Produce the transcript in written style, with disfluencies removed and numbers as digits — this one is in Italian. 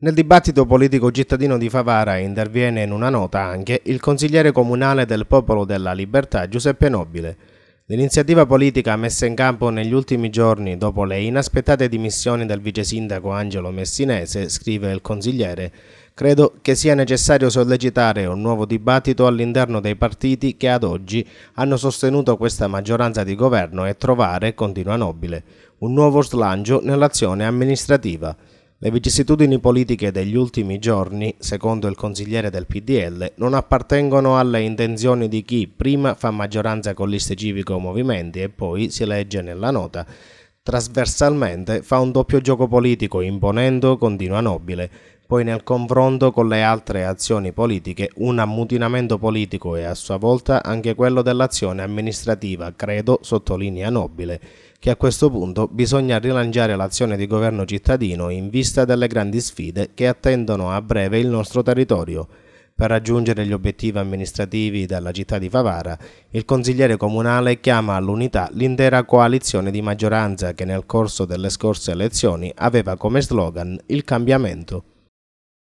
Nel dibattito politico cittadino di Favara interviene in una nota anche il consigliere comunale del Popolo della Libertà Giuseppe Nobile. L'iniziativa politica messa in campo negli ultimi giorni dopo le inaspettate dimissioni del vice sindaco Angelo Messinese, scrive il consigliere, credo che sia necessario sollecitare un nuovo dibattito all'interno dei partiti che ad oggi hanno sostenuto questa maggioranza di governo e trovare, continua Nobile, un nuovo slancio nell'azione amministrativa. Le vicissitudini politiche degli ultimi giorni, secondo il consigliere del PDL, non appartengono alle intenzioni di chi prima fa maggioranza con liste civiche o movimenti e poi, si legge nella nota, trasversalmente fa un doppio gioco politico imponendo, continua Nobile, poi nel confronto con le altre azioni politiche un ammutinamento politico e a sua volta anche quello dell'azione amministrativa, credo, sottolinea Nobile, che a questo punto bisogna rilanciare l'azione di governo cittadino in vista delle grandi sfide che attendono a breve il nostro territorio. Per raggiungere gli obiettivi amministrativi della città di Favara, il consigliere comunale chiama all'unità l'intera coalizione di maggioranza che nel corso delle scorse elezioni aveva come slogan il cambiamento.